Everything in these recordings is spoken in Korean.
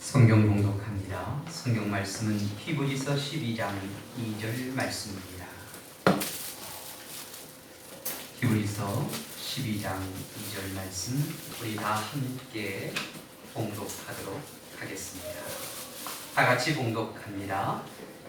성경 봉독합니다. 성경 말씀은 히브리서 12장 2절 말씀입니다. 히브리서 12장 2절 말씀 우리 다 함께 봉독하도록 하겠습니다. 다 같이 봉독합니다.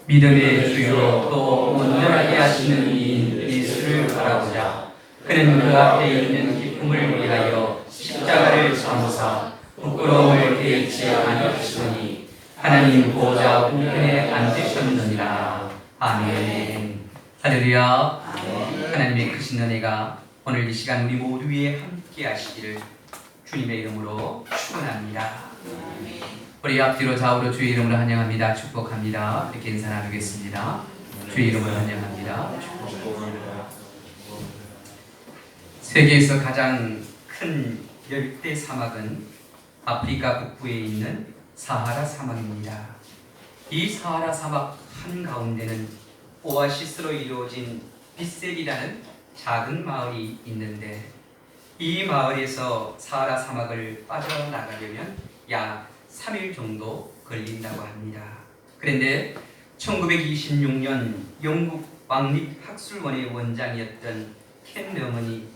믿음의 주요 또 온전하게 하시는 이인 예수를 바라보자. 그는 그 앞에 있는 기쁨을 위하여 십자가를 참으사 부끄러움을 개의치 아니하시더니 하나님 보좌 우편에 앉으셨느니라. 아멘. 할렐루야. 하나님의 크신 은혜가 오늘 이 시간 우리 모두 위에 함께 하시기를 주님의 이름으로 축원합니다. 우리 앞뒤로 좌우로 주의 이름으로 환영합니다. 축복합니다. 이렇게 인사 나누겠습니다. 주의 이름으로 환영합니다. 축복합니다. 세계에서 가장 큰 열대 사막은 아프리카 북부에 있는 사하라 사막입니다. 이 사하라 사막 한가운데는 오아시스로 이루어진 빗셀이라는 작은 마을이 있는데 이 마을에서 사하라 사막을 빠져나가려면 약 3일 정도 걸린다고 합니다. 그런데 1926년 영국 왕립학술원의 원장이었던 켄 너먼이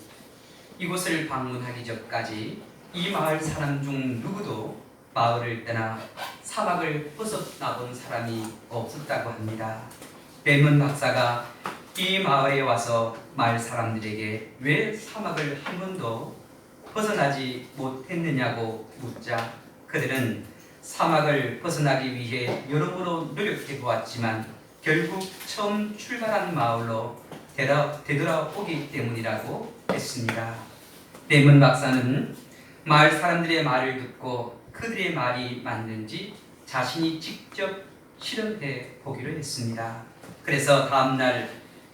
이곳을 방문하기 전까지 이 마을 사람 중 누구도 마을을 떠나 사막을 벗어나본 사람이 없었다고 합니다. 레먼 박사가 이 마을에 와서 마을 사람들에게 왜 사막을 한 번도 벗어나지 못했느냐고 묻자 그들은 사막을 벗어나기 위해 여러모로 노력해 보았지만 결국 처음 출발한 마을로 되돌아오기 때문이라고 했습니다. 레먼 박사는 마을 사람들의 말을 듣고 그들의 말이 맞는지 자신이 직접 실험해 보기로 했습니다. 그래서 다음날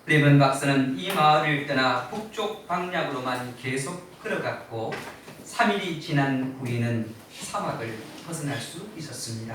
레먼 박사는 이 마을을 떠나 북쪽 방향으로만 계속 걸어갔고 3일이 지난 후에는 사막을 벗어날 수 있었습니다.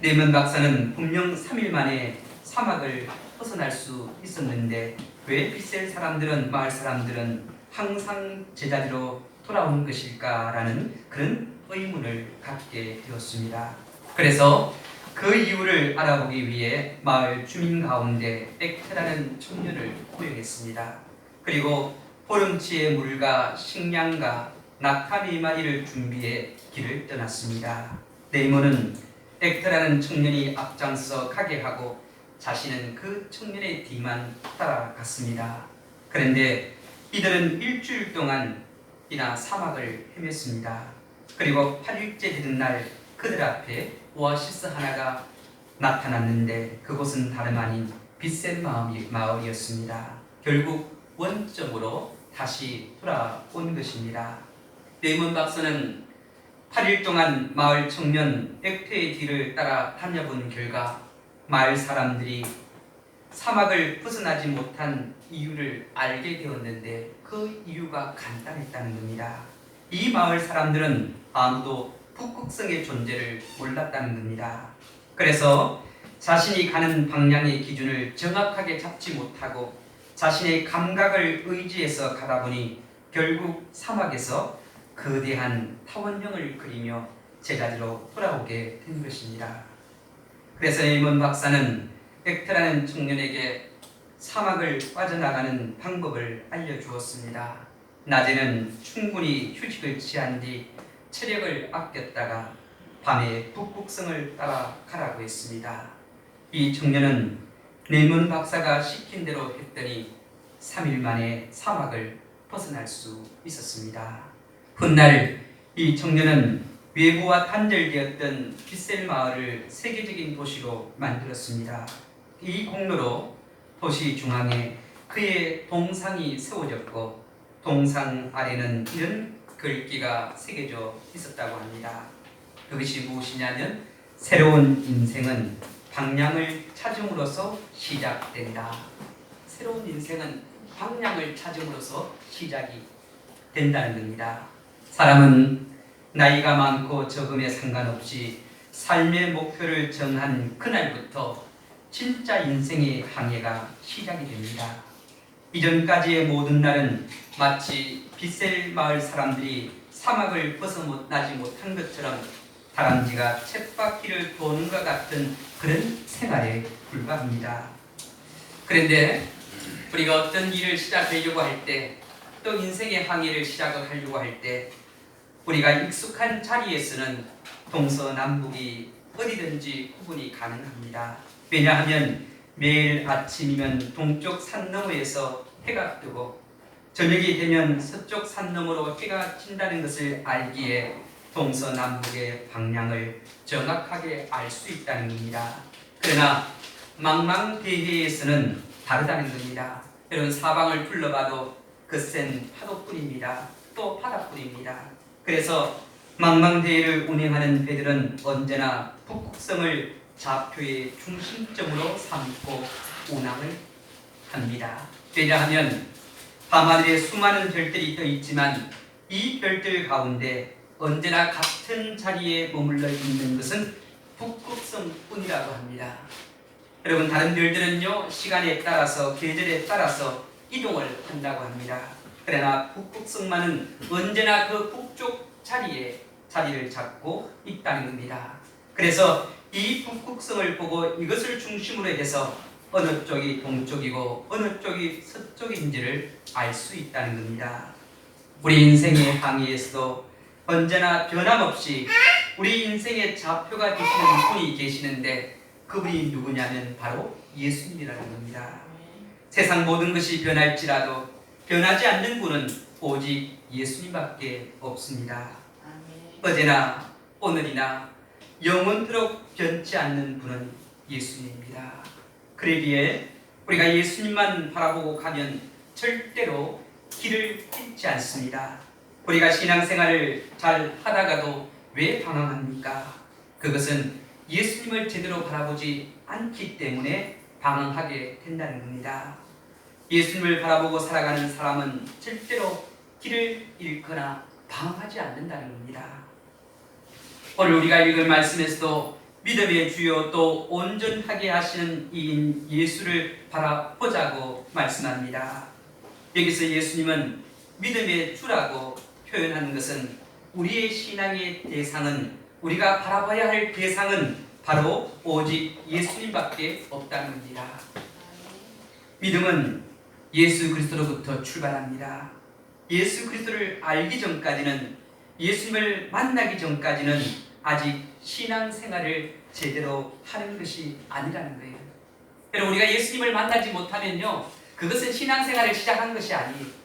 레먼 박사는 분명 3일 만에 사막을 벗어날 수 있었는데 왜 빗셀 사람들은 마을 사람들은 항상 제자리로 돌아오는 것일까라는 그런 의문을 갖게 되었습니다. 그래서 그 이유를 알아보기 위해 마을 주민 가운데 엑트라는 청년을 고용했습니다. 그리고 보름치의 물과 식량과 낙타 4마리를 준비해 길을 떠났습니다. 네이머는 엑트라는 청년이 앞장서 가게 하고 자신은 그 청년의 뒤만 따라갔습니다. 그런데 이들은 일주일 동안 이나 사막을 헤맸습니다. 그리고 8일째 되는 날 그들 앞에 오아시스 하나가 나타났는데 그곳은 다름 아닌 빗셀 마을이었습니다. 결국 원점으로 다시 돌아온 것입니다. 레이먼 박사는 8일 동안 마을 청년 엑트의 뒤를 따라 다녀본 결과 마을 사람들이 사막을 벗어나지 못한 이유를 알게 되었는데 그 이유가 간단했다는 겁니다. 이 마을 사람들은 아무도 북극성의 존재를 몰랐다는 겁니다. 그래서 자신이 가는 방향의 기준을 정확하게 잡지 못하고 자신의 감각을 의지해서 가다 보니 결국 사막에서 거대한 타원형을 그리며 제자리로 돌아오게 된 것입니다. 그래서 레이먼 박사는 엑트라는 청년에게 사막을 빠져나가는 방법을 알려주었습니다. 낮에는 충분히 휴식을 취한 뒤 체력을 아꼈다가 밤에 북극성을 따라 가라고 했습니다. 이 청년은 레이먼 박사가 시킨 대로 했더니 3일 만에 사막을 벗어날 수 있었습니다. 훗날 이 청년은 외부와 단절되었던 빗셀 마을을 세계적인 도시로 만들었습니다. 이 공로로 도시 중앙에 그의 동상이 세워졌고 동상 아래는 이런 글귀가 새겨져 있었다고 합니다. 그것이 무엇이냐면 새로운 인생은 방향을 찾음으로써 시작된다. 새로운 인생은 방향을 찾음으로써 시작이 된다는 겁니다. 사람은 나이가 많고 적음에 상관없이 삶의 목표를 정한 그날부터 진짜 인생의 항해가 시작이 됩니다. 이전까지의 모든 날은 마치 빗셀 마을 사람들이 사막을 벗어나지 못한 것처럼 다람쥐가 쳇바퀴를 도는 것 같은 그런 생활에 불과합니다. 그런데 우리가 어떤 일을 시작하려고 할 때, 또 인생의 항해를 시작을 하려고 할 때 우리가 익숙한 자리에서는 동서남북이 어디든지 구분이 가능합니다. 왜냐하면 매일 아침이면 동쪽 산 너머에서 해가 뜨고 저녁이 되면 서쪽 산 너머로 해가 진다는 것을 알기에 동서남북의 방향을 정확하게 알 수 있다는 겁니다. 그러나 망망대해에서는 다르다는 겁니다. 여러분, 사방을 둘러봐도 거센 파도뿐입니다. 또 바다뿐입니다. 그래서 망망대해를 운행하는 배들은 언제나 북극성을 좌표의 중심점으로 삼고 운항을 합니다. 왜냐하면 밤하늘에 수많은 별들이 떠 있지만 이 별들 가운데 언제나 같은 자리에 머물러 있는 것은 북극성뿐이라고 합니다. 여러분, 다른 별들은요, 시간에 따라서 계절에 따라서 이동을 한다고 합니다. 그러나 북극성만은 언제나 그 북쪽 자리에 자리를 잡고 있다는 겁니다. 그래서 이 북극성을 보고 이것을 중심으로 해서 어느 쪽이 동쪽이고 어느 쪽이 서쪽인지를 알 수 있다는 겁니다. 우리 인생의 항해에서도 언제나 변함없이 우리 인생의 좌표가 되시는 분이 계시는데 그분이 누구냐면 바로 예수님이라는 겁니다. 세상 모든 것이 변할지라도 변하지 않는 분은 오직 예수님밖에 없습니다. 어제나 오늘이나 영원토록 변치 않는 분은 예수님입니다. 그러기에 우리가 예수님만 바라보고 가면 절대로 길을 잃지 않습니다. 우리가 신앙생활을 잘 하다가도 왜 방황합니까? 그것은 예수님을 제대로 바라보지 않기 때문에 방황하게 된다는 겁니다. 예수님을 바라보고 살아가는 사람은 절대로 길을 잃거나 방황하지 않는다는 겁니다. 오늘 우리가 읽은 말씀에서도 믿음의 주요 또 온전하게 하시는 이인 예수를 바라보자고 말씀합니다. 여기서 예수님은 믿음의 주라고 표현하는 것은 우리의 신앙의 대상은, 우리가 바라봐야 할 대상은 바로 오직 예수님밖에 없다는 겁니다. 믿음은 예수 그리스도로부터 출발합니다. 예수 그리스도를 알기 전까지는, 예수님을 만나기 전까지는 아직 신앙생활을 제대로 하는 것이 아니라는 거예요. 여러분, 우리가 예수님을 만나지 못하면요, 그것은 신앙생활을 시작한 것이 아니에요.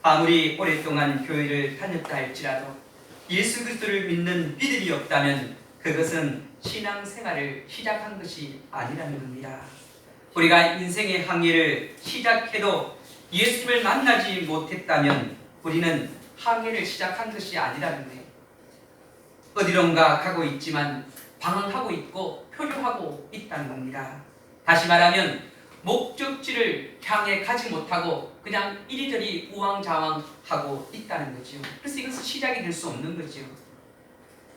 아무리 오랫동안 교회를 다녔다 할지라도 예수 그리스도를 믿는 믿음이 없다면 그것은 신앙생활을 시작한 것이 아니라는 겁니다. 우리가 인생의 항해를 시작해도 예수님을 만나지 못했다면 우리는 항해를 시작한 것이 아니라는 거예요. 어디론가 가고 있지만 방황하고 있고 표류하고 있다는 겁니다. 다시 말하면 목적지를 향해 가지 못하고 그냥 이리저리 우왕좌왕하고 있다는 거죠. 그래서 이것은 시작이 될 수 없는 거죠.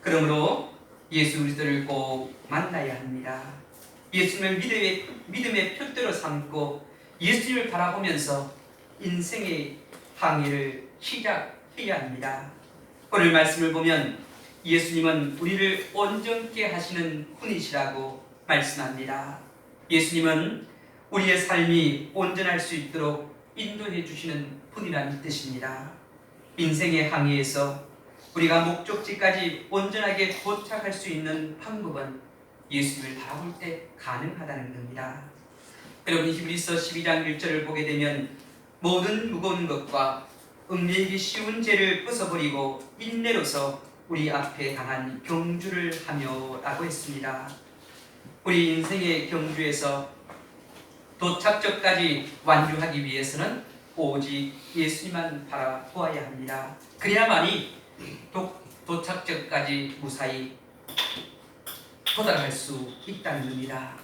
그러므로 예수 그리스도를 꼭 만나야 합니다. 예수님을 믿음의 표대로 삼고 예수님을 바라보면서 인생의 항해를 시작해야 합니다. 오늘 말씀을 보면 예수님은 우리를 온전케 하시는 분이시라고 말씀합니다. 예수님은 우리의 삶이 온전할 수 있도록 인도해 주시는 분이라는 뜻입니다. 인생의 항해에서 우리가 목적지까지 온전하게 도착할 수 있는 방법은 예수님을 바라볼 때 가능하다는 겁니다. 여러분, 히브리서 12장 1절을 보게 되면 모든 무거운 것과 얽매이기 쉬운 죄를 벗어버리고 인내로서 우리 앞에 당한 경주를 하며 라고 했습니다. 우리 인생의 경주에서 도착점까지 완주하기 위해서는 오직 예수님만 바라보아야 합니다. 그래야만이 도착점까지 무사히 도달할 수 있다는 겁니다.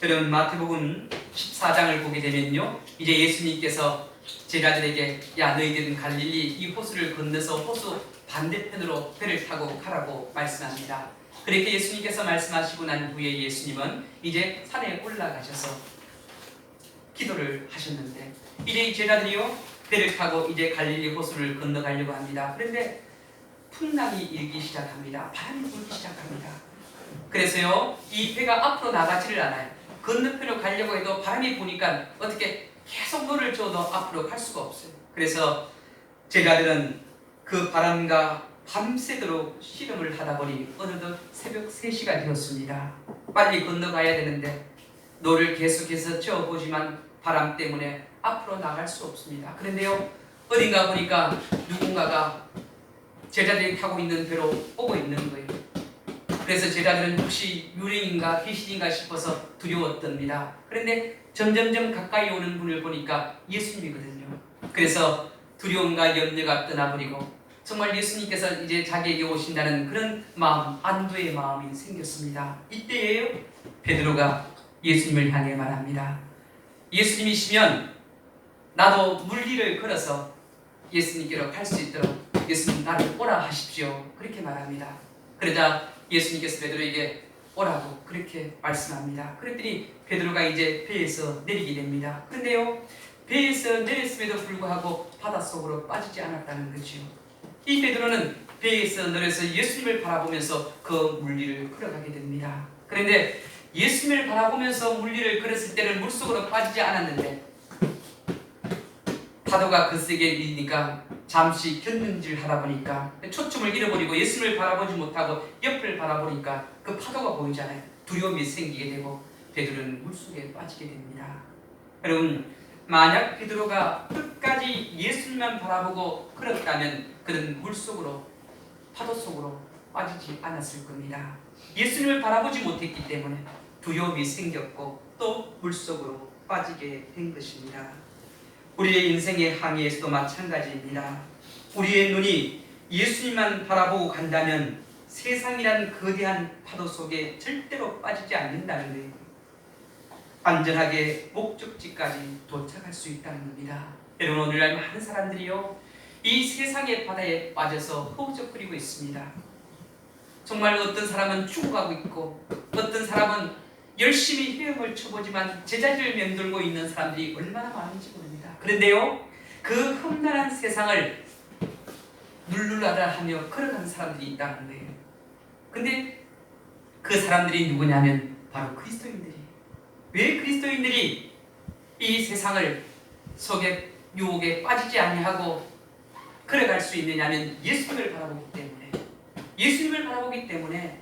여러분, 마태복음 14장을 보게 되면요, 이제 예수님께서 제자들에게 야, 너희들은 갈릴리 이 호수를 건너서 호수 반대편으로 배를 타고 가라고 말씀합니다. 그렇게 예수님께서 말씀하시고 난 후에 예수님은 이제 산에 올라가셔서 기도를 하셨는데 이제 이 제자들이요 배를 타고 이제 갈릴리 호수를 건너가려고 합니다. 그런데 풍랑이 일기 시작합니다. 바람이 불기 시작합니다. 그래서요, 이 배가 앞으로 나가지를 않아요. 건너편으로 가려고 해도 바람이 부니까 어떻게 계속 노를 저어도 앞으로 갈 수가 없어요. 그래서 제자들은 그 바람과 밤새도록 씨름을 하다 보니 어느덧 새벽 3시가 되었습니다. 빨리 건너가야 되는데 노를 계속해서 저어보지만 바람 때문에 앞으로 나갈 수 없습니다. 그런데요, 어딘가 보니까 누군가가 제자들이 타고 있는 배로 오고 있는 거예요. 그래서 제자들은 혹시 유령인가 귀신인가 싶어서 두려웠답니다. 그런데 점점점 가까이 오는 분을 보니까 예수님이거든요. 그래서 두려움과 염려가 떠나버리고 정말 예수님께서 이제 자기에게 오신다는 그런 마음, 안도의 마음이 생겼습니다. 이때에요, 베드로가 예수님을 향해 말합니다. 예수님이시면 나도 물길을 걸어서 예수님께로 갈 수 있도록 예수님 나를 오라 하십시오. 그렇게 말합니다. 그러자 예수님께서 베드로에게 오라고 그렇게 말씀합니다. 그랬더니 베드로가 이제 배에서 내리게 됩니다. 그런데요, 배에서 내렸음에도 불구하고 바닷속으로 빠지지 않았다는 거죠. 이 베드로는 배에서 내려서 예수님을 바라보면서 그 물길을 걸어가게 됩니다. 그런데 예수님을 바라보면서 물길을 걸었을 때는 물속으로 빠지지 않았는데 파도가 거세게 일으니까 잠시 곁눈질 하다 보니까 초점을 잃어버리고 예수님을 바라보지 못하고 옆을 바라보니까 그 파도가 보이잖아요. 두려움이 생기게 되고 베드로는 물속에 빠지게 됩니다. 여러분, 만약 베드로가 끝까지 예수님만 바라보고 걸었다면 그는 물속으로, 파도 속으로 빠지지 않았을 겁니다. 예수님을 바라보지 못했기 때문에 두려움이 생겼고 또 물속으로 빠지게 된 것입니다. 우리의 인생의 항해에서도 마찬가지입니다. 우리의 눈이 예수님만 바라보고 간다면 세상이란 거대한 파도 속에 절대로 빠지지 않는다는 거예요. 안전하게 목적지까지 도착할 수 있다는 겁니다. 여러분, 오늘날 많은 사람들이요, 이 세상의 바다에 빠져서 허우적거리고 있습니다. 정말 어떤 사람은 죽어가고 있고 어떤 사람은 열심히 헤엄을 쳐보지만 제자리를 맴돌고 있는 사람들이 얼마나 많은지 모릅니다. 그런데요, 그 험난한 세상을 룰루라라 하며 걸어가는 사람들이 있다는 거예요. 근데 그 사람들이 누구냐면 바로 그리스도인들이. 왜 그리스도인들이 이 세상을 속에 유혹에 빠지지 아니하고 걸어갈 수 있느냐면 예수님을 바라보기 때문에, 예수님을 바라보기 때문에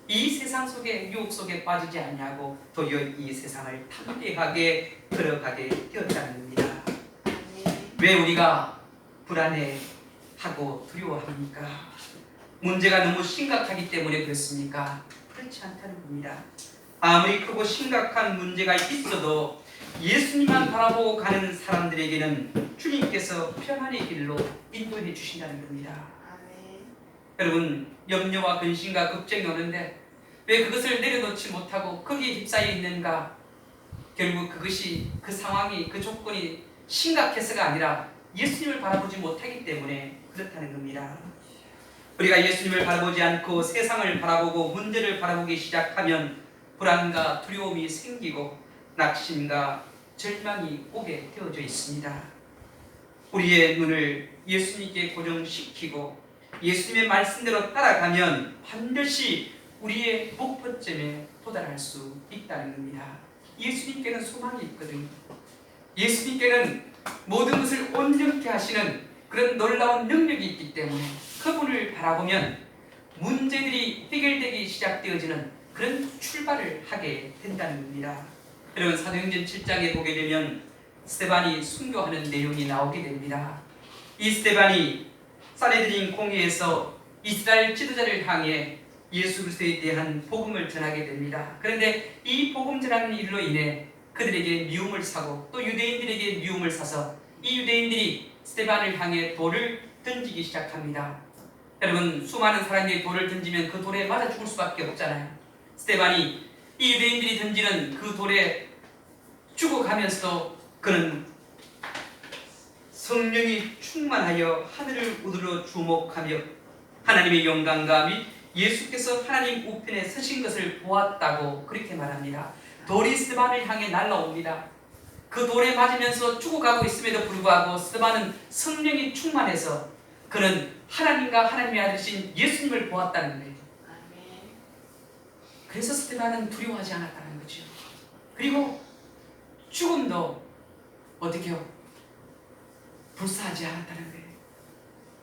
이 세상 속에 유혹 속에 빠지지 않냐고 도리어 이 세상을 담대하게 걸어가게 되었다는 겁니다. 왜 우리가 불안해하고 두려워합니까? 문제가 너무 심각하기 때문에 그렇습니까? 그렇지 않다는 겁니다. 아무리 크고 심각한 문제가 있어도 예수님만 바라보고 가는 사람들에게는 주님께서 평안의 길로 인도해 주신다는 겁니다. 여러분, 염려와 근심과 걱정이 오는데 왜 그것을 내려놓지 못하고 거기에 휩싸여 있는가? 결국 그것이, 그 상황이, 그 조건이 심각해서가 아니라 예수님을 바라보지 못하기 때문에 그렇다는 겁니다. 우리가 예수님을 바라보지 않고 세상을 바라보고 문제를 바라보기 시작하면 불안과 두려움이 생기고 낙심과 절망이 오게 되어져 있습니다. 우리의 눈을 예수님께 고정시키고 예수님의 말씀대로 따라가면 반드시 우리의 목표점에 도달할 수 있다는 겁니다. 예수님께는 소망이 있거든요. 예수님께는 모든 것을 온전케 하시는 그런 놀라운 능력이 있기 때문에 그분을 바라보면 문제들이 해결되기 시작되어지는 그런 출발을 하게 된다는 겁니다. 여러분, 사도행전 7장에 보게 되면 스데반이 순교하는 내용이 나오게 됩니다. 이 스데반이 산헤드린 공회에서 이스라엘 지도자를 향해 예수 그리스도에 대한 복음을 전하게 됩니다. 그런데 이 복음 전하는 일로 인해 그들에게 미움을 사고 또 유대인들에게 미움을 사서 이 유대인들이 스데반을 향해 돌을 던지기 시작합니다. 여러분, 수많은 사람들이 돌을 던지면 그 돌에 맞아 죽을 수밖에 없잖아요. 스데반이 이 유대인들이 던지는 그 돌에 죽어가면서도 그는 성령이 충만하여 하늘을 우러러 주목하며 하나님의 영광과 및 예수께서 하나님 우편에 서신 것을 보았다고 그렇게 말합니다. 돌이 스데반을 향해 날아옵니다. 그 돌에 맞으면서 죽어가고 있음에도 불구하고 스데반은 성령이 충만해서 그는 하나님과 하나님의 아들이신 예수님을 보았다는 거예요. 그래서 스테반은 두려워하지 않았다는 거죠. 그리고 죽음도 어떻게 해요? 불사하지 않았다는 거예요.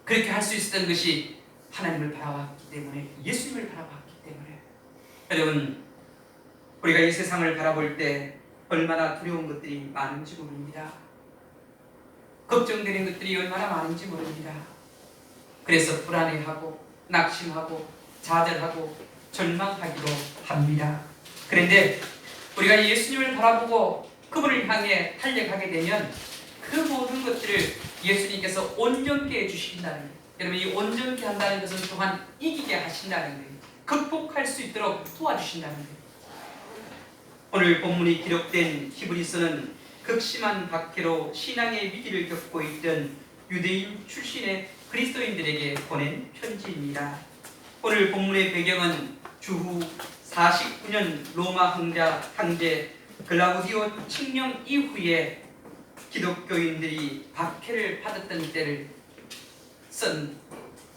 그렇게 할 수 있었던 것이 하나님을 바라봤기 때문에, 예수님을 바라봤기 때문에. 여러분, 우리가 이 세상을 바라볼 때 얼마나 두려운 것들이 많은지 모릅니다. 걱정되는 것들이 얼마나 많은지 모릅니다. 그래서 불안해하고 낙심하고 좌절하고 절망하기도 합니다. 그런데 우리가 예수님을 바라보고 그분을 향해 달려가게 되면 그 모든 것들을 예수님께서 온전케 해주신다는 거예요. 여러분, 이 온전케 한다는 것은 또한 이기게 하신다는 거예요. 극복할 수 있도록 도와주신다는 거예요. 오늘 본문이 기록된 히브리서는 극심한 박해로 신앙의 위기를 겪고 있던 유대인 출신의 그리스도인들에게 보낸 편지입니다. 오늘 본문의 배경은 주후 49년 로마 황제 글라우디오 칙령 이후에 기독교인들이 박해를 받았던 때를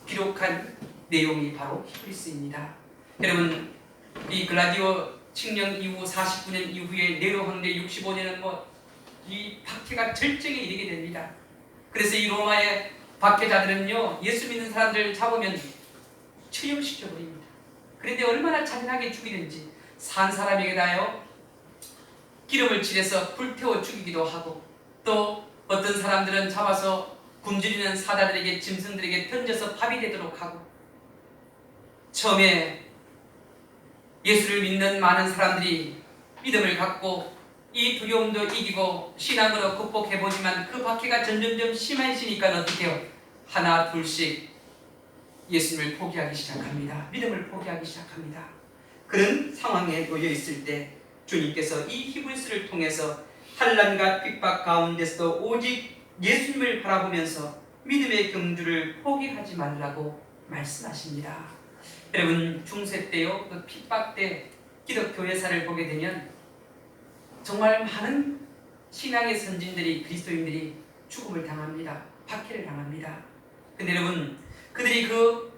기록한 내용이 바로 히브리서입니다. 여러분, 이 글라디오 칙령 이후 49년 이후에 네로 황제 65년은 이 박해가 절정에 이르게 됩니다. 그래서 이 로마의 박해자들은요, 예수 믿는 사람들 잡으면 처형시켜버립니다. 그런데 얼마나 잔인하게 죽이는지, 산 사람에게다요 기름을 칠해서 불태워 죽이기도 하고, 또 어떤 사람들은 잡아서 굶주리는 사자들에게, 짐승들에게 던져서 밥이 되도록 하고, 처음에 예수를 믿는 많은 사람들이 믿음을 갖고 이 두려움도 이기고 신앙으로 극복해보지만 그 박해가 점점점 심해지니까 어떻게 해요? 하나 둘씩 예수님을 포기하기 시작합니다. 믿음을 포기하기 시작합니다. 그런 상황에 놓여 있을 때 주님께서 이 히브리서를 통해서 환난과 핍박 가운데서도 오직 예수님을 바라보면서 믿음의 경주를 포기하지 말라고 말씀하십니다. 여러분, 중세 때요, 그 핍박 때 기독교회사를 보게 되면 정말 많은 신앙의 선진들이, 그리스도인들이 죽음을 당합니다. 박해를 당합니다. 근데 여러분, 그들이 그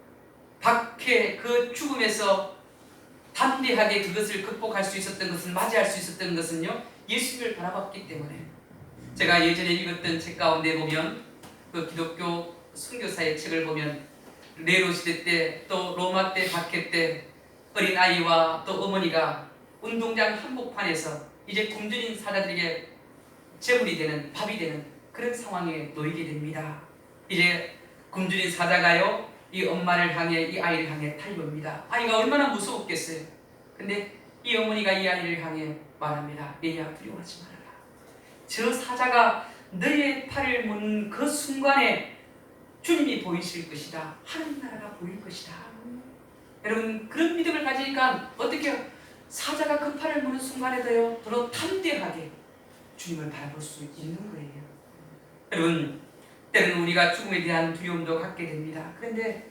박해, 그 죽음에서 담대하게 그것을 극복할 수 있었던 것은, 맞이할 수 있었던 것은요, 예수님을 바라봤기 때문에. 제가 예전에 읽었던 책 가운데 보면, 그 기독교 선교사의 책을 보면 네로 시대 때, 또 로마 때 박해 때 어린 아이와 또 어머니가 운동장 한복판에서 이제 굶주린 사자들에게 제물이 되는, 밥이 되는 그런 상황에 놓이게 됩니다. 이제 굶주린 사자가요, 이 엄마를 향해, 이 아이를 향해 달려옵니다. 아이가 얼마나 무서웠겠어요. 근데 이 어머니가 이 아이를 향해 말합니다. 얘야, 두려워하지 말아라. 저 사자가 너의 팔을 무는 그 순간에 주님이 보이실 것이다. 하나님 나라가 보일 것이다. 여러분, 그런 믿음을 가지니까 어떻게 해요? 사자가 그 팔을 무는 순간에도요, 더러 담대하게 주님을 바라볼 수 있는 거예요. 여러분, 때로는 우리가 죽음에 대한 두려움도 갖게 됩니다. 그런데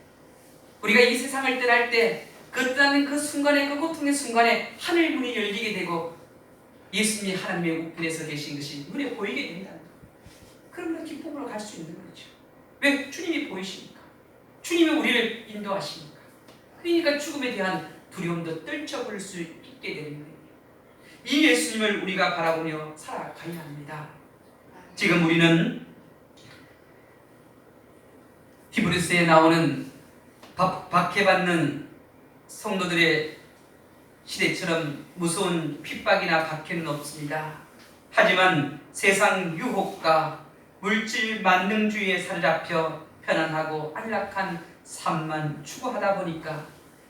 우리가 이 세상을 떠날 때, 그 떠나는 그 순간에, 그 고통의 순간에 하늘 문이 열리게 되고 예수님이 하나님의 우편에 서 계신 것이 눈에 보이게 된다는 거예요. 그러면 기쁨으로 갈 수 있는 거죠. 왜? 주님이 보이시니까. 주님이 우리를 인도하시니까. 그러니까 죽음에 대한 두려움도 떨쳐볼 수 있게 되는 거예요. 이 예수님을 우리가 바라보며 살아가야 합니다. 지금 우리는 히브리서에 나오는 박해받는 성도들의 시대처럼 무서운 핍박이나 박해는 없습니다. 하지만 세상 유혹과 물질 만능주의에 사로잡혀 편안하고 안락한 삶만 추구하다 보니까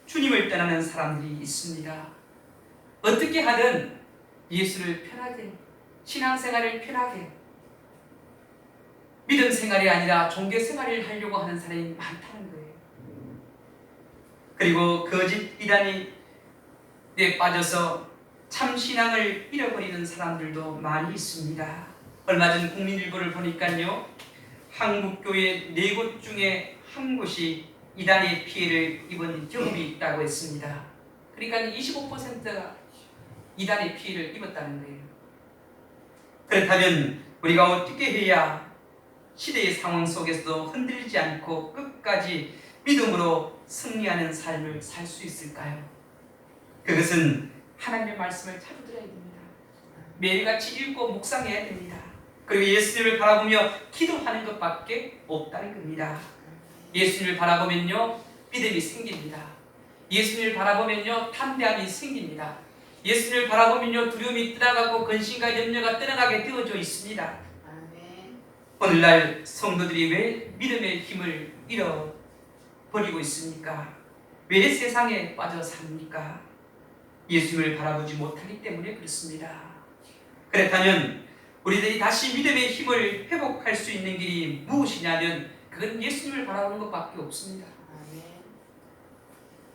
주님을 떠나는 사람들이 있습니다. 어떻게 하든 예수를 편하게, 신앙생활을 편하게, 믿음 생활이 아니라 종교 생활을 하려고 하는 사람이 많다는 거예요. 그리고 거짓 이단에 빠져서 참 신앙을 잃어버리는 사람들도 많이 있습니다. 얼마 전 국민일보를 보니까요, 한국교회 4곳 중에 한 곳이 이단의 피해를 입은 경험이 있다고 했습니다. 그러니까 25%가 이단의 피해를 입었다는 거예요. 그렇다면 우리가 어떻게 해야 시대의 상황 속에서도 흔들리지 않고 끝까지 믿음으로 승리하는 삶을 살 수 있을까요? 그것은 하나님의 말씀을 자주 들어야 됩니다. 매일같이 읽고 묵상해야 됩니다. 그리고 예수님을 바라보며 기도하는 것밖에 없다는 겁니다. 예수님을 바라보면요 믿음이 생깁니다. 예수님을 바라보면요 담대함이 생깁니다. 예수님을 바라보면요 두려움이 떠나가고 근심과 염려가 떠나가게 되어져 있습니다. 오늘날 성도들이 왜 믿음의 힘을 잃어버리고 있습니까? 왜 세상에 빠져 삽니까? 예수님을 바라보지 못하기 때문에 그렇습니다. 그렇다면 우리들이 다시 믿음의 힘을 회복할 수 있는 길이 무엇이냐면 그건 예수님을 바라보는 것밖에 없습니다.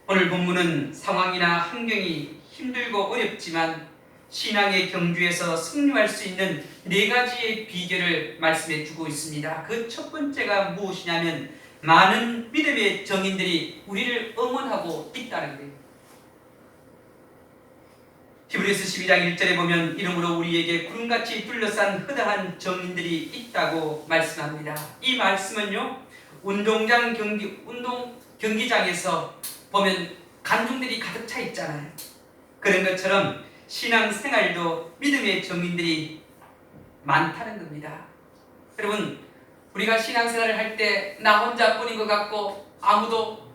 오늘 본문은 상황이나 환경이 힘들고 어렵지만 신앙의 경주에서 승리할 수 있는 4가지의 비결을 말씀해 주고 있습니다. 그 첫 번째가 무엇이냐면 많은 믿음의 정인들이 우리를 응원하고 있다는 거예요. 히브리서 12장 1절에 보면 이러므로 우리에게 구름같이 둘러싼 허다한 정인들이 있다고 말씀합니다. 이 말씀은요 운동 경기장에서 보면 관중들이 가득 차 있잖아요. 그런 것처럼 신앙생활도 믿음의 정인들이 많다는 겁니다. 여러분 우리가 신앙생활을 할 때 나 혼자뿐인 것 같고 아무도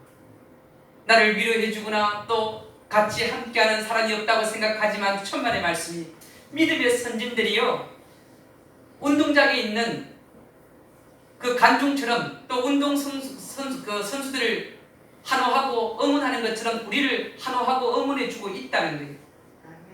나를 위로해 주거나 또 같이 함께하는 사람이 없다고 생각하지만 천만의 말씀이 믿음의 선진들이요 운동장에 있는 그 관중처럼 또 운동 선수들을 환호하고 응원하는 것처럼 우리를 환호하고 응원해 주고 있다는 거예요.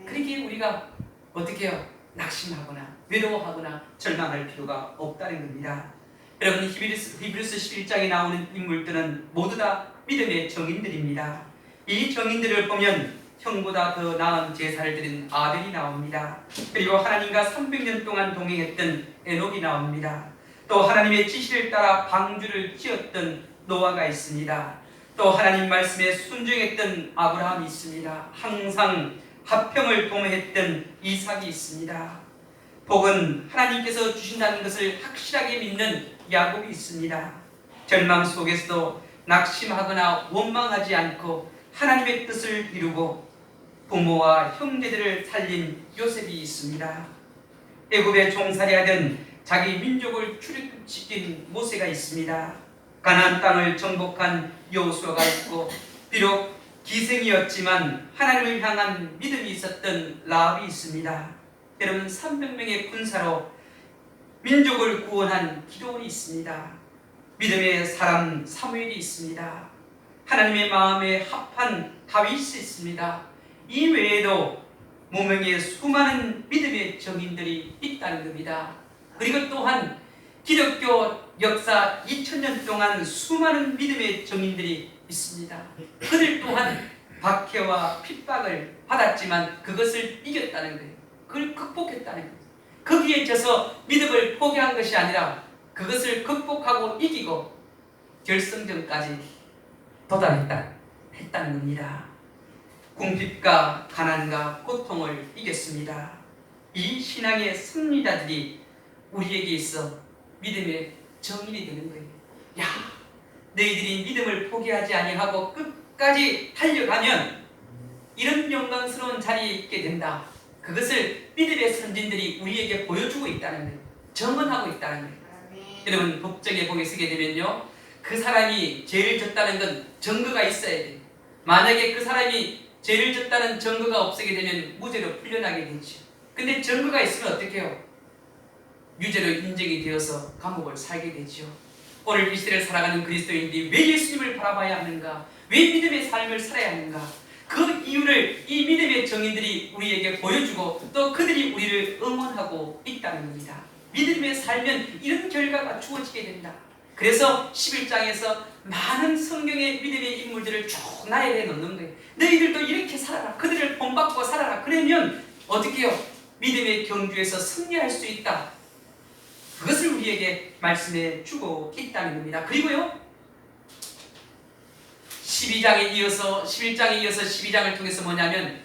그러기에 우리가 어떻게 해요? 낙심하거나 외로워하거나 절망할 필요가 없다는 겁니다. 여러분 히브리서 11장에 나오는 인물들은 모두 다 믿음의 정인들입니다. 이 정인들을 보면 형보다 더 나은 제사를 드린 아벨이 나옵니다. 그리고 하나님과 300년 동안 동행했던 에녹이 나옵니다. 또 하나님의 지시를 따라 방주를 지었던 노아가 있습니다. 또 하나님 말씀에 순종했던 아브라함이 있습니다. 항상 화평을 도모했던 이삭이 있습니다. 복은 하나님께서 주신다는 것을 확실하게 믿는 야곱이 있습니다. 절망 속에서도 낙심하거나 원망하지 않고 하나님의 뜻을 이루고 부모와 형제들을 살린 요셉이 있습니다. 애굽에 종살이하던 자기 민족을 출애굽시킨 모세가 있습니다. 가나안 땅을 정복한 여호수아가 있고 비록 기생이었지만 하나님을 향한 믿음이 있었던 라합이 있습니다. 여러분 300명의 군사로 민족을 구원한 기도원이 있습니다. 믿음의 사람 사무엘이 있습니다. 하나님의 마음에 합한 다윗이 있습니다. 이 외에도 무명의 수많은 믿음의 정인들이 있다는 겁니다. 그리고 또한 기독교 역사 2000년 동안 수많은 믿음의 정인들이 있습니다. 그들 또한 박해와 핍박을 받았지만 그것을 이겼다는 거예요. 그걸 극복했다는 거예요. 거기에 져서 믿음을 포기한 것이 아니라 그것을 극복하고 이기고 결승전까지 도달했다는 겁니다. 궁핍과 가난과 고통을 이겼습니다. 이 신앙의 승리자들이 우리에게 있어 믿음의 정인이 되는 거예요. 야, 너희들이 믿음을 포기하지 아니하고 끝까지 달려가면 이런 영광스러운 자리에 있게 된다. 그것을 믿음의 선진들이 우리에게 보여주고 있다는 거예요. 증언하고 있다는 거예요. 여러분 법정에 보게 서게 되면요 그 사람이 죄를 졌다는 건 증거가 있어야 돼요. 만약에 그 사람이 죄를 졌다는 증거가 없게 되면 무죄로 풀려나게 되죠. 근데 증거가 있으면 어떻게 해요? 유죄로 인정이 되어서 감옥을 살게 되죠. 오늘 이 시대를 살아가는 그리스도인들이 왜 예수님을 바라봐야 하는가? 왜 믿음의 삶을 살아야 하는가? 그 이유를 이 믿음의 정인들이 우리에게 보여주고 또 그들이 우리를 응원하고 있다는 겁니다. 믿음에 살면 이런 결과가 주어지게 된다. 그래서 11장에서 많은 성경의 믿음의 인물들을 쭉 나열해 놓는 거예요. 너희들도 이렇게 살아라. 그들을 본받고 살아라. 그러면 어떻게 해요? 믿음의 경주에서 승리할 수 있다. 그것을 우리에게 말씀해 주고 있다는 겁니다. 그리고요 11장에 이어서 12장을 통해서 뭐냐면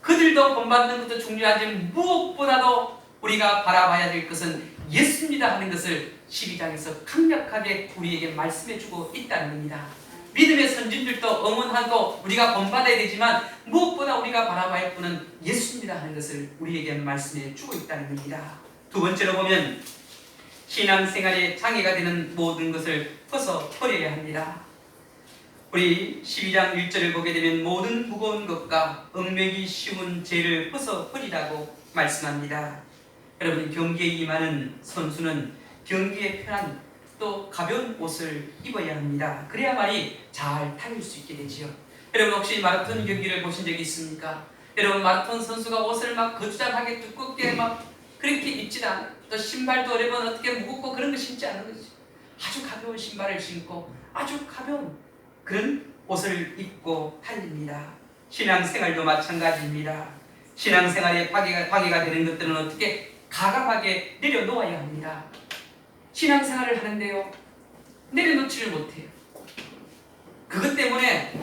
그들도 본받는 것도 중요하지만 무엇보다도 우리가 바라봐야 될 것은 예수입니다 하는 것을 12장에서 강력하게 우리에게 말씀해주고 있다는 겁니다. 믿음의 선진들도 응원하고 우리가 본받아야 되지만 무엇보다 우리가 바라봐야 할 분은 예수입니다 하는 것을 우리에게 말씀해주고 있다는 겁니다. 두 번째로 보면 신앙생활에 장애가 되는 모든 것을 벗어버려야 합니다. 우리 12장 1절을 보게 되면 모든 무거운 것과 얽매기 쉬운 죄를 벗어버리라고 말씀합니다. 여러분, 경기에 임하는 선수는 경기에 편한 또 가벼운 옷을 입어야 합니다. 그래야만이 잘 달릴 수 있게 되지요. 여러분, 혹시 마라톤 경기를 보신 적이 있습니까? 여러분, 마라톤 선수가 옷을 막 거추장하게 두껍게 막 그렇게 입지 않아요. 또 신발도 여러분 어떻게 무겁고 그런 거 신지 않은 거지. 아주 가벼운 신발을 신고 아주 가벼운 그런 옷을 입고 달립니다. 신앙생활도 마찬가지입니다. 신앙생활에 파괴가 되는 것들은 어떻게 가감하게 내려놓아야 합니다. 신앙생활을 하는데요, 내려놓지를 못해요. 그것 때문에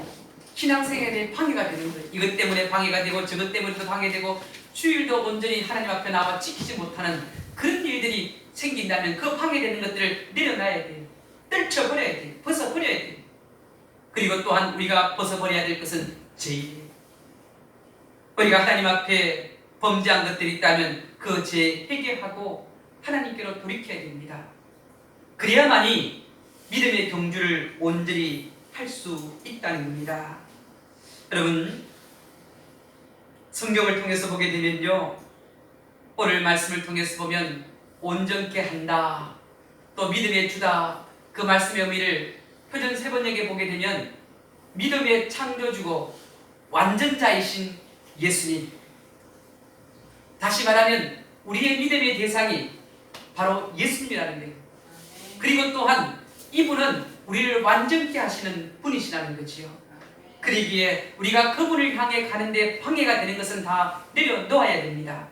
신앙생활에 방해가 되는 거예요. 이것 때문에 방해가 되고 저것 때문에도 방해되고 주일도 온전히 하나님 앞에 나와 지키지 못하는 그런 일들이 생긴다면 그 방해되는 것들을 내려놔야 돼요. 떨쳐버려야 돼요. 벗어버려야 돼요. 그리고 또한 우리가 벗어버려야 될 것은 죄예요. 우리가 하나님 앞에 범죄한 것들이 있다면 그 죄 회개하고 하나님께로 돌이켜야 됩니다. 그래야만이 믿음의 경주를 온전히 할 수 있다는 겁니다. 여러분, 성경을 통해서 보게 되면요, 오늘 말씀을 통해서 보면 온전케 한다, 또 믿음의 주다, 그 말씀의 의미를 표전 3번역에 보게 되면 믿음의 창조주고 완전자이신 예수님, 다시 말하면 우리의 믿음의 대상이 바로 예수님이라는 거예요. 그리고 또한 이분은 우리를 완전케 하시는 분이시라는 거지요. 그러기에 우리가 그분을 향해 가는데 방해가 되는 것은 다 내려놓아야 됩니다.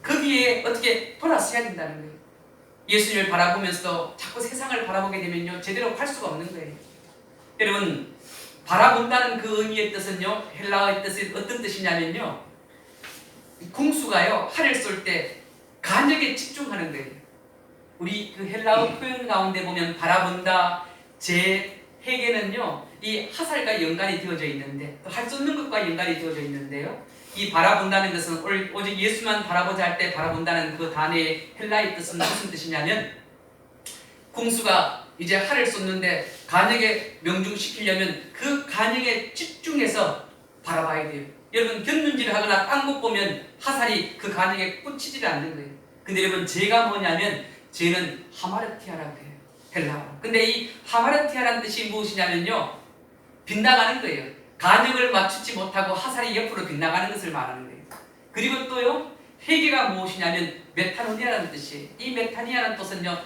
거기에 어떻게 돌아서야 된다는 거예요. 예수님을 바라보면서도 자꾸 세상을 바라보게 되면요, 제대로 갈 수가 없는 거예요. 여러분, 바라본다는 그 의미의 뜻은요, 헬라어의 뜻이 어떤 뜻이냐면요, 궁수가요, 활을 쏠 때 간역에 집중하는 거예요. 우리 그 헬라어 표현 가운데 보면 바라본다, 해계는요, 이 화살과 연관이 되어져 있는데, 또 활 쏘는 것과 연관이 되어져 있는데요, 이 바라본다는 것은 오직 예수만 바라보자 할 때 바라본다는 그 단어의 헬라의 뜻은 무슨 뜻이냐면, 궁수가 이제 활을 쏘는데 간역에 명중시키려면 그 간역에 집중해서 바라봐야 돼요. 여러분, 견눈질을 하거나 딴 것 보면 화살이 그 간역에 꽂히지 않는 거예요. 근데 여러분, 죄가 뭐냐면, 죄는 하마르티아라고 해요, 헬라어. 근데 이 하마르티아라는 뜻이 무엇이냐면요, 빗나가는 거예요. 간역을 맞추지 못하고 화살이 옆으로 빗나가는 것을 말하는 거예요. 그리고 또요, 회개가 무엇이냐면 메타노니아라는 뜻이에요. 이 메타니아라는 뜻은요,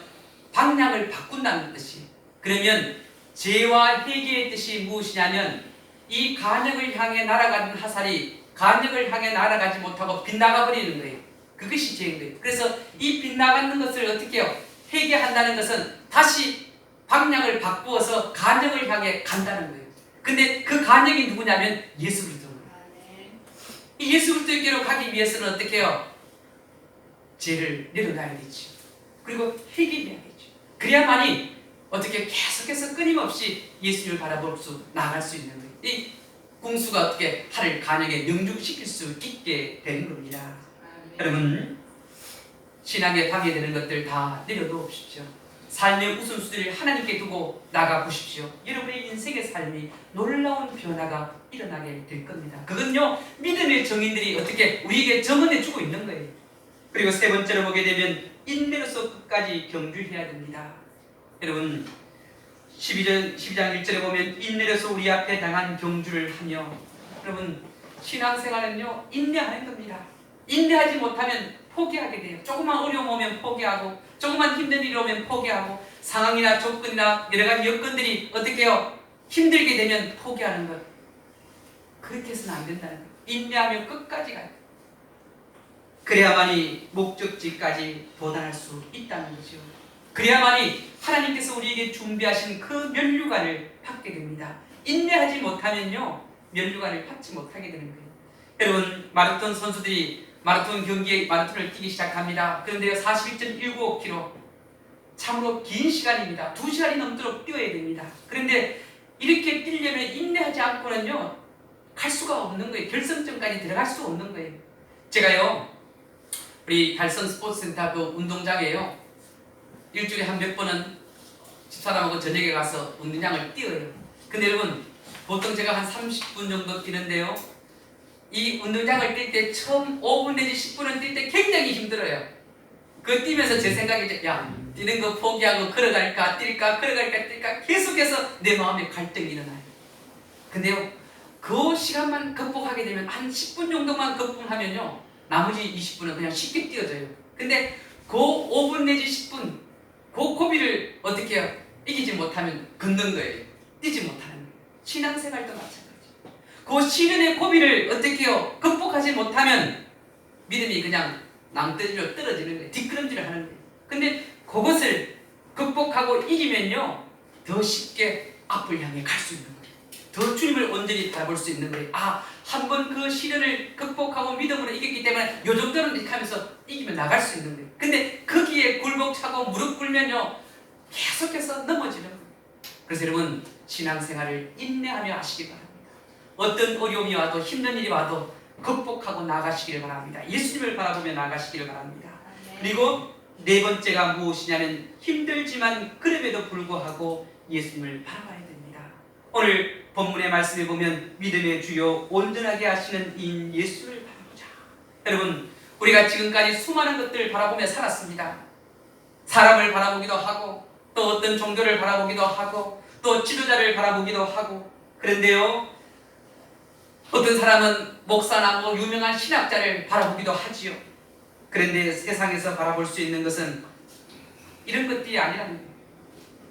방향을 바꾼다는 뜻이에요. 그러면 죄와 회개의 뜻이 무엇이냐면, 이 간역을 향해 날아가는 화살이 간역을 향해 날아가지 못하고 빗나가 버리는 거예요. 그것이 죄인 거예요. 그래서 이 빗나가는 것을 어떻게 해요? 회개한다는 것은 다시 방향을 바꾸어서 간역을 향해 간다는 거예요. 근데 그 간역이 누구냐면 예수 그리스도예요. 이 예수 그리스도께로 가기 위해서는 어떻게 해요? 죄를 내려놔야 되지. 그리고 회개해야 되지. 그래야만이 어떻게 계속해서 끊임없이 예수님을 바라볼 수, 나아갈 수 있는 거예요. 이 궁수가 어떻게 활을 간역에 명중시킬 수 있게 되는 겁니다. 여러분, 신앙에 방해되는 것들 다 내려놓으십시오. 삶의 우선순위를 하나님께 두고 나가보십시오. 여러분의 인생의 삶이 놀라운 변화가 일어나게 될 겁니다. 그건요, 믿음의 정인들이 어떻게 우리에게 정언해주고 있는 거예요. 그리고 세 번째로 보게 되면 인내로서 끝까지 경주해야 됩니다. 여러분, 12장 1절에 보면 인내로서 우리 앞에 당한 경주를 하며, 여러분, 신앙생활은요, 인내하는 겁니다. 인내하지 못하면 포기하게 돼요. 조금만 어려움 오면 포기하고, 조금만 힘든 일이 오면 포기하고, 상황이나 조건이나 여러 가지 여건들이 어떻게 해요? 힘들게 되면 포기하는 것. 그렇게 해서는 안 된다는 거예요. 인내하며 끝까지 가요. 그래야만이 목적지까지 도달할 수 있다는 거죠. 그래야만이 하나님께서 우리에게 준비하신 그 면류관을 받게 됩니다. 인내하지 못하면요, 면류관을 받지 못하게 되는 거예요. 여러분, 마라톤 선수들이 마라톤 경기에 마라톤을 뛰기 시작합니다. 그런데요, 41.195km, 참으로 긴 시간입니다. 2시간이 넘도록 뛰어야 됩니다. 그런데 이렇게 뛰려면 인내하지 않고는요 갈 수가 없는 거예요. 결승점까지 들어갈 수 없는 거예요. 제가요 우리 달성 스포츠센터 그 운동장에요 일주일에 한 몇 번은 집사람하고 저녁에 가서 운동장을 뛰어요. 근데 여러분 보통 제가 한 30분 정도 뛰는데요 이 운동장을 뛸 때 처음 5분 내지 10분은 뛸 때 굉장히 힘들어요. 그 뛰면서 제 생각이 야 뛰는 거 포기하고 걸어갈까 뛸까 걸어갈까 뛸까 계속해서 내 마음에 갈등이 일어나요. 근데요 그 시간만 극복하게 되면 한 10분 정도만 극복하면요 나머지 20분은 그냥 쉽게 뛰어져요. 근데 그 5분 내지 10분 그 고비를 어떻게 해요? 이기지 못하면 걷는 거예요. 뛰지 못하는 거예요. 신앙생활도 마찬가지. 그 시련의 고비를 어떻게 해요? 극복하지 못하면 믿음이 그냥 낭떠러지로 떨어지는 거예요. 뒷걸음질을 하는 거예요. 근데 그것을 극복하고 이기면요 더 쉽게 앞을 향해 갈 수 있는 거예요. 더 주님을 온전히 바라볼 수 있는 거예요. 한 번 그 시련을 극복하고 믿음으로 이겼기 때문에 요 정도는 이렇게 하면서 이기면 나갈 수 있는 거예요. 근데 거기에 굴복차고 무릎 꿇면요 계속해서 넘어지는 거예요. 그래서 여러분 신앙생활을 인내하며 하시기 바랍니다. 어떤 어려움이 와도 힘든 일이 와도 극복하고 나가시기를 바랍니다. 예수님을 바라보며 나가시기를 바랍니다. 그리고 네 번째가 무엇이냐면 힘들지만 그럼에도 불구하고 예수님을 바라봐야 됩니다. 오늘 본문의 말씀에 보면 믿음의 주요 온전하게 하시는 이 예수를 바라보자. 여러분 우리가 지금까지 수많은 것들을 바라보며 살았습니다. 사람을 바라보기도 하고 또 어떤 종교를 바라보기도 하고 또 지도자를 바라보기도 하고 그런데요 어떤 사람은 목사나 유명한 신학자를 바라보기도 하지요. 그런데 세상에서 바라볼 수 있는 것은 이런 것들이 아니라는 거예요.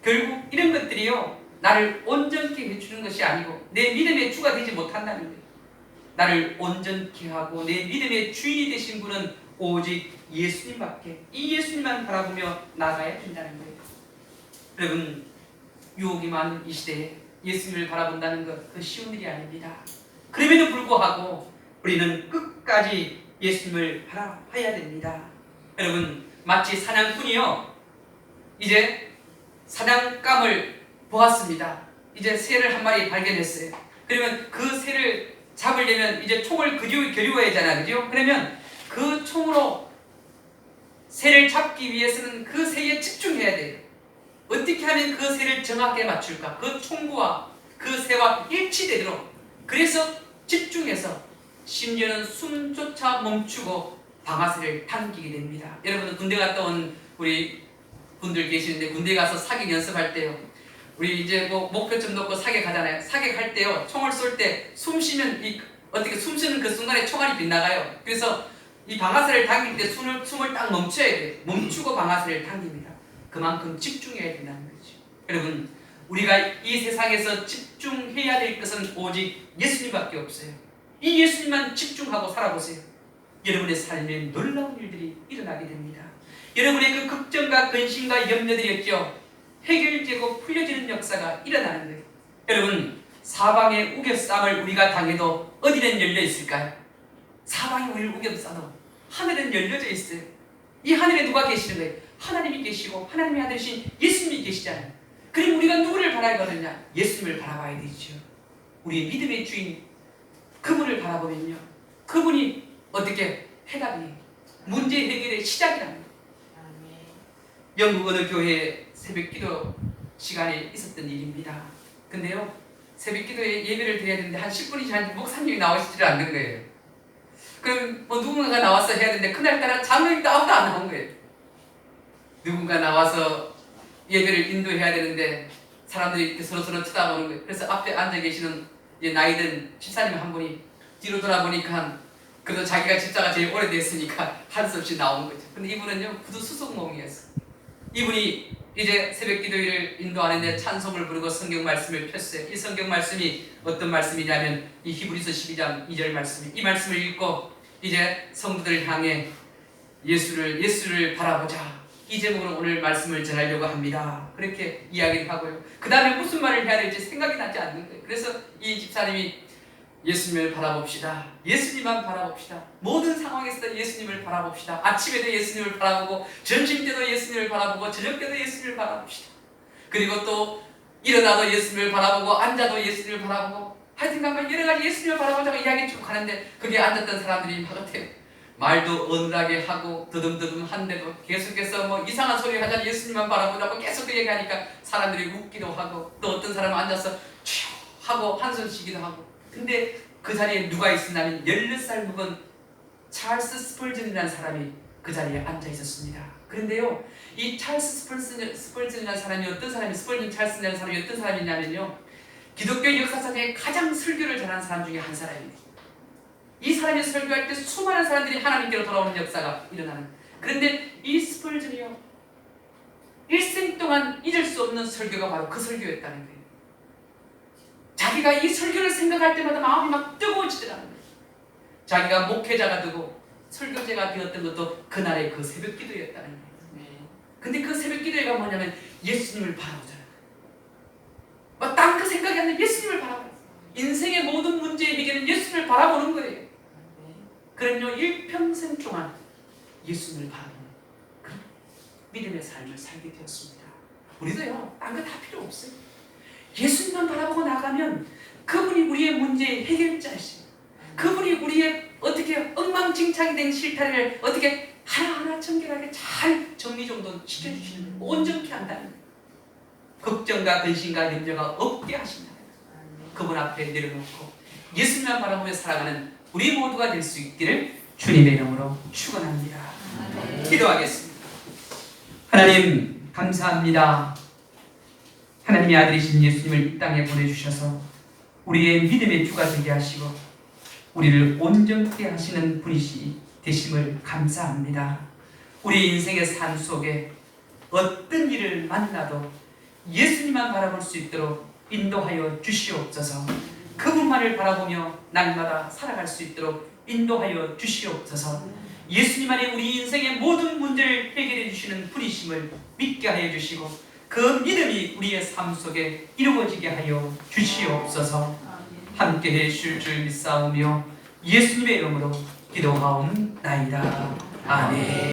결국 이런 것들이요 나를 온전케 해주는 것이 아니고 내 믿음의 주가 되지 못한다는 거예요. 나를 온전케 하고 내 믿음의 주인이 되신 분은 오직 예수님밖에 이 예수님만 바라보며 나가야 된다는 거예요. 여러분 유혹이 많은 이 시대에 예수님을 바라본다는 것 그 쉬운 일이 아닙니다. 그럼에도 불구하고 우리는 끝까지 예수님을 바라봐야 됩니다. 여러분 마치 사냥꾼이요 이제 사냥감을 보았습니다. 이제 새를 한 마리 발견했어요. 그러면 그 새를 잡으려면 이제 총을 겨루어야 하잖아요. 그죠? 그러면 그 총으로 새를 잡기 위해서는 그 새에 집중해야 돼요. 어떻게 하면 그 새를 정확하게 맞출까? 그 총구와 그 새와 일치되도록 그래서 집중해서 심지어는 숨조차 멈추고 방아쇠를 당기게 됩니다. 여러분 군대 갔다 온 우리 분들 계시는데 군대 가서 사격 연습할 때요 우리 이제 목표점 놓고 사격하잖아요. 사격할 때요 총을 쏠 때 숨 쉬면 어떻게 숨 쉬는 그 순간에 총알이 빗나가요. 그래서 이 방아쇠를 당길 때 숨을 딱 멈춰야 돼요. 멈추고 방아쇠를 당깁니다. 그만큼 집중해야 된다는 거죠. 여러분 우리가 이 세상에서 집중해야 될 것은 오직 예수님밖에 없어요. 이 예수님만 집중하고 살아보세요. 여러분의 삶에 놀라운 일들이 일어나게 됩니다. 여러분의 그 걱정과 근심과 염려들이었죠. 해결되고 풀려지는 역사가 일어나는 거예요. 여러분 사방의 우겨쌈을 우리가 당해도 어디는 열려 있을까요? 사방이 우리를 우겨싸도 하늘은 열려져 있어요. 이 하늘에 누가 계시는 거예요? 하나님이 계시고 하나님의 아들이신 예수님이 계시잖아요. 그럼 우리가 누구를 바라보느냐? 예수님을 바라봐야 되죠. 우리의 믿음의 주인 그분을 바라보면요 그분이 어떻게 해답이 문제 해결의 시작이랍니다. 영국 어느 교회에 새벽기도 시간에 있었던 일입니다. 근데요 새벽기도에 예배를 드려야 되는데 한 10분이 지난 목사님이 나오시지를 않는 거예요. 그럼 누군가가 나와서 해야 되는데 그날따라 장로님도 아무도 안 나온 거예요. 누군가 나와서 예배를 인도해야 되는데 사람들이 이렇게 서로서로 쳐다보는 거예요. 그래서 앞에 앉아 계시는 나이든 집사님 한 분이 뒤로 돌아보니까 그래도 자기가 집사가 제일 오래됐으니까 할 수 없이 나온 거죠. 근데 이분은요 구두 수속몽이었어요. 이분이 이제 새벽 기도회를 인도하는데 찬송을 부르고 성경 말씀을 폈어요. 이 성경 말씀이 어떤 말씀이냐면 이 히브리서 12장 2절 말씀이 이 말씀을 읽고 이제 성도들을 향해 예수를 바라보자 이 제목으로 오늘 말씀을 전하려고 합니다. 그렇게 이야기를 하고요. 그 다음에 무슨 말을 해야 될지 생각이 나지 않는 거예요. 그래서 이 집사님이 예수님을 바라봅시다. 예수님만 바라봅시다. 모든 상황에서 예수님을 바라봅시다. 아침에도 예수님을 바라보고, 점심 때도 예수님을 바라보고, 저녁 때도 예수님을 바라봅시다. 그리고 또 일어나도 예수님을 바라보고, 앉아도 예수님을 바라보고, 하여튼간 여러 가지 예수님을 바라보자고 이야기 쭉 하는데, 그게 앉았던 사람들이 막 어때요? 말도 어눌하게 하고 더듬더듬한데도 계속해서 뭐 이상한 소리 하자 예수님만 바라보자고 계속 그 얘기하니까 사람들이 웃기도 하고, 또 어떤 사람은 앉아서 취 하고 한숨 쉬기도 하고. 근데 그 자리에 누가 있었냐면 16살 묵은 찰스 스펄전이라는 사람이 그 자리에 앉아 있었습니다. 그런데요, 이 찰스 스펄전이라는 사람이 어떤 사람이, 스펄전 찰스라는 사람이 어떤 사람이냐면요, 기독교 역사상에 가장 설교를 잘하는 사람 중에 한 사람입니다. 이 사람이 설교할 때 수많은 사람들이 하나님께로 돌아오는 역사가 일어나는. 그런데 이 스펄전이요, 일생 동안 잊을 수 없는 설교가 바로 그 설교였다는 거예요. 자기가 이 설교를 생각할 때마다 마음이 막 뜨거워지더라는 거예요. 자기가 목회자가 되고 설교자가 되었던 것도 그날의 그 새벽 기도였다는 거예요. 근데 그 새벽 기도가 뭐냐면 예수님을 바라보잖아요. 막 딴 그 생각이 아니라 예수님을 바라보는 거예요. 인생의 모든 문제의 해결은 예수님을 바라보는 거예요. 그럼요, 일평생 동안 예수님을 바라보는 그런 믿음의 삶을 살게 되었습니다. 우리도요, 딴 거 다 필요 없어요. 예수님만 바라보고 나가면 그분이 우리의 문제의 해결자이시고, 그분이 우리의 어떻게 엉망진창이 된 실타래를 어떻게 하나하나 정결하게 잘 정리정돈 시켜주시는, 온전케 한다는 거예요. 걱정과 근심과 염려가 없게 하신다. 그분 앞에 내려놓고 예수님만 바라보며 살아가는 우리 모두가 될 수 있기를 주님의 이름으로 축원합니다. 기도하겠습니다. 하나님 감사합니다. 하나님의 아들이신 예수님을 이 땅에 보내주셔서 우리의 믿음의 주가 되게 하시고 우리를 온전케 하시는 분이시 되심을 감사합니다. 우리 인생의 삶 속에 어떤 일을 만나도 예수님만 바라볼 수 있도록 인도하여 주시옵소서. 그분만을 바라보며 날마다 살아갈 수 있도록 인도하여 주시옵소서. 예수님 안에 우리 인생의 모든 문제를 해결해 주시는 분이심을 믿게 하여 주시고, 그 믿음이 우리의 삶 속에 이루어지게 하여 주시옵소서. 함께해 주실 줄 믿사오며 예수님의 이름으로 기도하옵나이다. 아멘.